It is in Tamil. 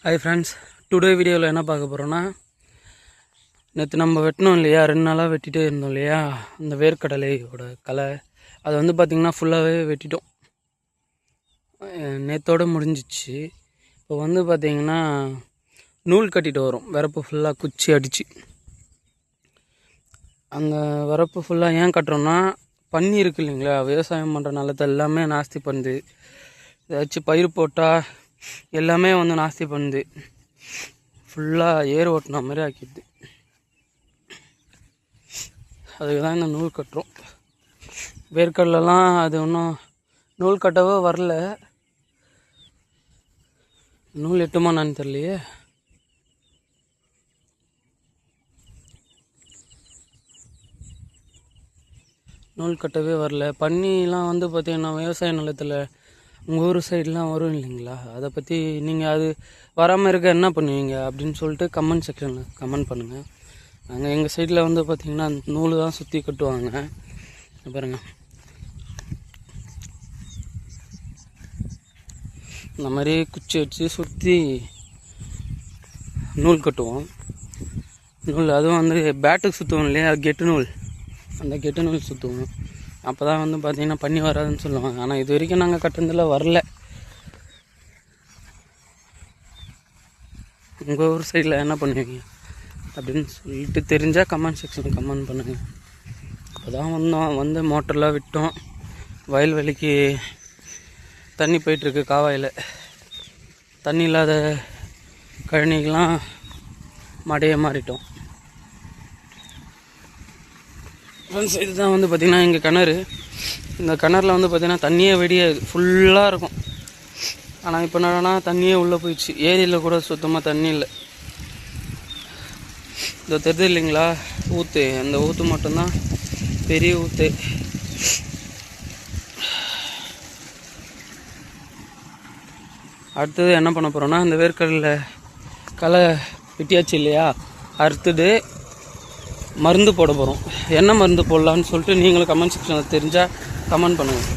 ஹாய் ஃப்ரெண்ட்ஸ், டுடே வீடியோவில் என்ன பார்க்க போகிறோன்னா, நேற்று நம்ம வெட்டினோம் இல்லையா, 2 நாளாக வெட்டிகிட்டே இருந்தோம் இல்லையா, அந்த வேர்க்கடலையோட களை அதை வந்து பார்த்திங்கன்னா ஃபுல்லாகவே வெட்டிட்டோம். நேற்றோடு முடிஞ்சிச்சு. இப்போ வந்து பார்த்திங்கன்னா நூல் கட்டிட்டு வரும், வரப்பு ஃபுல்லாக குச்சி அடித்து. அந்த வரப்பு ஃபுல்லாக ஏன் கட்டுறோன்னா, பன்னி இருக்குது இல்லைங்களா, விவசாயம் பண்ணுற நிலத்தை எல்லாமே நாஸ்தி பண்ணுது. ஏதாச்சும் பயிர் போட்டால் எல்லாமே வந்து நாஸ்தி பண்ணுது, ஃபுல்லாக ஏர் ஓட்டின மாதிரி ஆக்கிடுது. அதுக்கு தான் இந்த நூல் கட்டுறோம். வேர்க்கடலாம் அது ஒன்றும் நூல் கட்டவே வரல, நூல் எட்டுமா நான் தெரியலையே. நூல் கட்டவே வரல. பன்னிலாம் வந்து பார்த்திங்கன்னா விவசாய நிலத்தில் உங்கள் ஊர் சைட்லாம் வரும் இல்லைங்களா, அதை பற்றி நீங்கள் அது வராமல் இருக்க என்ன பண்ணுவீங்க அப்படின்னு சொல்லிட்டு கமெண்ட் செக்ஷனில் கமெண்ட் பண்ணுங்கள். நாங்கள் எங்கள் சைடில் வந்து பார்த்திங்கன்னா நூல் தான் சுற்றி கட்டுவாங்க. பாருங்கள், இந்த மாதிரி குச்சி வச்சு சுற்றி நூல் கட்டுவோம். நூல் அதுவும் வந்து பேட்டுக்கு சுற்றுவோம் இல்லையா, கெட்டு நூல், அந்த கெட்டு நூல் சுற்றுவோம். அப்போ தான் வந்து பார்த்திங்கன்னா பன்னி வராதுன்னு சொல்லுவாங்க. ஆனால் இது வரைக்கும் நாங்கள் கட்டுறதில் வரல. உங்கள் ஊர் சைடில் என்ன பண்ணுவீங்க அப்படின்னு சொல்லிட்டு தெரிஞ்சால் கமெண்ட் செக்ஷனில் கமெண்ட் பண்ணுங்கள். அப்போ தான் வந்து மோட்டர்லாம் விட்டோம். வயல்வெளிக்கு தண்ணி போயிட்டுருக்கு. காவாயில் தண்ணி இல்லாத கழனிக்கெலாம் மடையை மாறிட்டோம். ஃப்ரெண்ட்ஸ், இதுதான் வந்து பார்த்திங்கன்னா எங்கள் கிணறு. இந்த கிணறுல வந்து பார்த்திங்கன்னா தண்ணியே வெடியாது, ஃபுல்லாக இருக்கும். ஆனால் இப்போ என்னன்னா தண்ணியே உள்ளே போயிடுச்சு. ஏரியில் கூட சுத்தமாக தண்ணி இல்லை. இந்த தெரியுது இல்லைங்களா ஊற்று, அந்த ஊற்று மட்டும்தான் பெரிய ஊற்று. அடுத்தது என்ன பண்ண போகிறோன்னா, அந்த வேர்க்கடலில் களை வெட்டியாச்சு இல்லையா, அறுத்துட்டு மருந்து போட போகிறோம். என்ன மருந்து போடலான்னு சொல்லிட்டு நீங்களும் கமெண்ட் செக்ஷனில் தெரிஞ்சால் கமெண்ட் பண்ணுங்கள்.